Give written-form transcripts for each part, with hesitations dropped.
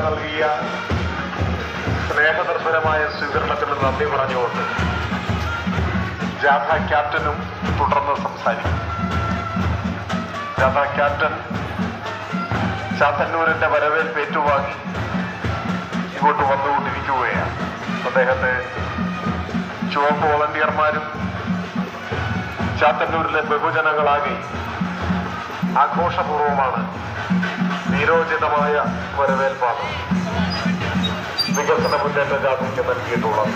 നൽകിയ സ്നേഹനിർഭരമായ സ്വീകരണത്തിന് നന്ദി പറഞ്ഞുകൊണ്ട് ജാഥ ക്യാപ്റ്റനും തുടർന്ന് സംസാരിക്കും. ജാഥ ക്യാപ്റ്റൻ ചാത്തന്നൂരിന്റെ വരവേൽപ്പ് ഏറ്റുവാങ്ങി ഇങ്ങോട്ട് വന്നുകൊണ്ടിരിക്കുകയാണ്. അദ്ദേഹത്തെ ചുവപ്പ് വോളണ്ടിയർമാരും ചാത്തന്നൂരിലെ ബഹുജനങ്ങളാകെ ആഘോഷപൂർവമാണ് നീരോചിതമായ വരവേൽപ്പാണ് വികസന മുന്നേറ്റ ജാഥയ്ക്ക് നൽകിയിട്ടുള്ളത്.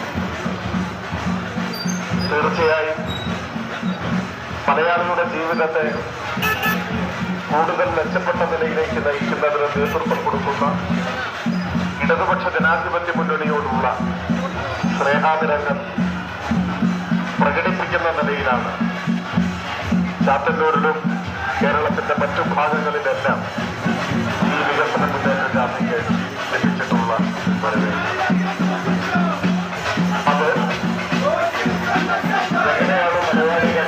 തീർച്ചയായും മലയാളികളുടെ ജീവിതത്തെ കൂടുതൽ മെച്ചപ്പെട്ട നിലയിലേക്ക് നയിക്കുന്നതിന് നേതൃത്വം കൊടുക്കുന്ന ഇടതുപക്ഷ ജനാധിപത്യ മുന്നണിയോടുള്ള സ്നേഹാദരങ്ങൾ പ്രകടിപ്പിക്കുന്ന നിലയിലാണ് ചാത്തന്നൂരിലും കേരളത്തിന്റെ മറ്റു ഭാഗങ്ങളിലെല്ലാം ഈ വികസന മുന്നേറ്റ ജാഥയ്ക്ക് ലഭിച്ചിട്ടുള്ള വരവേൽപ്പ്. അത് എങ്ങനെയാണ് മലയാളികൾ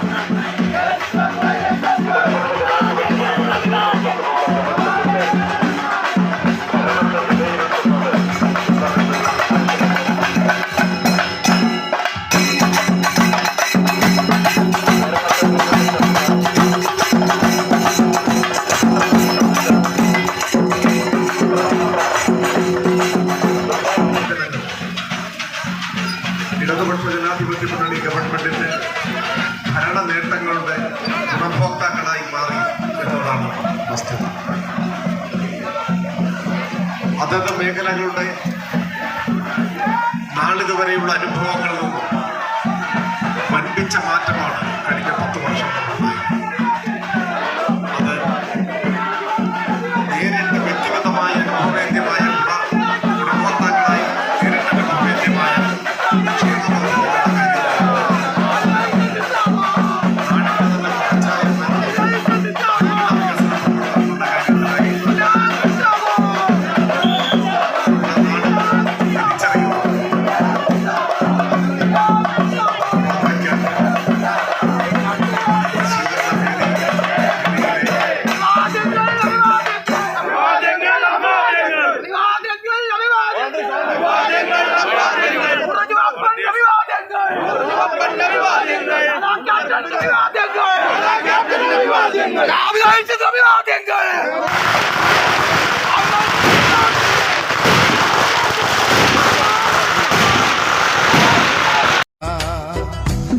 ഇടതുപക്ഷ ജനാധിപത്യ മുന്നണി ഗവൺമെന്റിന്റെ ഭരണ നേട്ടങ്ങളുടെ ഗുണഭോക്താക്കളായി മാറി എന്നതാണ് വസ്തുത. അതത് മേഖലകളുടെ നാളിതുവരെയുള്ള അനുഭവങ്ങളിൽ നിന്നും വൻപിച്ച മാറ്റമാണ് കഴിഞ്ഞ 10 വർഷം അത് നേരിട്ട് വ്യക്തിഗതമായ അനുഭവവേദ്യമായ ഗുണഭോക്താക്കളായി നേരിട്ട് അനുഭവവേദ്യമായ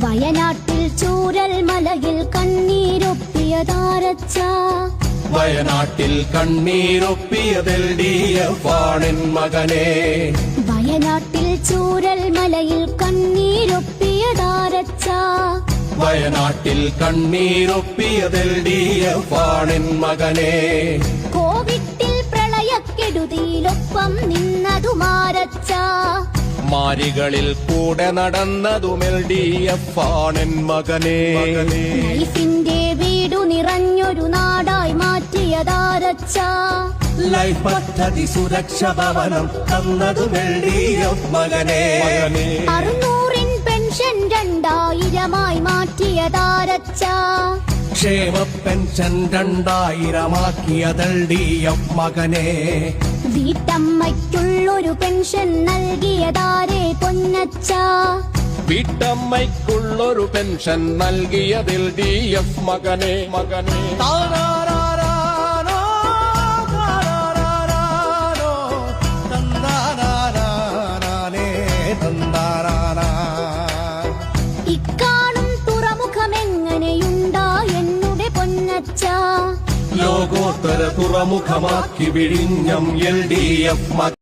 വയനാട്ടിൽ ചൂരൽ മലയിൽ കണ്ണീരൊപ്പിയതാരച്ച വയനാട്ടിൽ കണ്ണീരൊപ്പിയതിൽ DF-ആണെൻ മകനെ. വയനാട്ടിൽ ചൂരൽ മലയിൽ കണ്ണീരൊപ്പിയതാരച്ച വയനാട്ടിൽ കണ്ണീരൊപ്പിയതിൽ DF-ആണെൻ മകനെ. കോവിഡിൽ പ്രളയക്കെടുതിയിലൊപ്പം നിന്നതുമാരച്ച മാരികളിൽ കൂടെ നടന്നതും LDF-ആണെൻ മകനെ. ലൈഫിന്റെ വീടു നിറഞ്ഞൊരു നാടായി മാറ്റിയതാരച്ച ലൈഫ് പദ്ധതി സുരക്ഷ ഭവനം തന്നതും LDF മകനെ. 600 പെൻഷൻ 2000 മാറ്റിയതാരച്ച ക്ഷേമ പെൻഷൻ 2000 LDF മകനെ. വീട്ടമ്മയ്ക്കുള്ളൊരു പെൻഷൻ നൽകിയതാരേ പൊന്നച്ച വീട്ടമ്മയ്ക്കുള്ളൊരു പെൻഷൻ നൽകിയതിൽ DF മകനെ. ഇക്കാണും തുറമുഖമെങ്ങനെയുണ്ടാ എന്നുടെ പൊന്നച്ച ലോകോത്തര തുറമുഖമാക്കി വിഴിഞ്ഞം LDF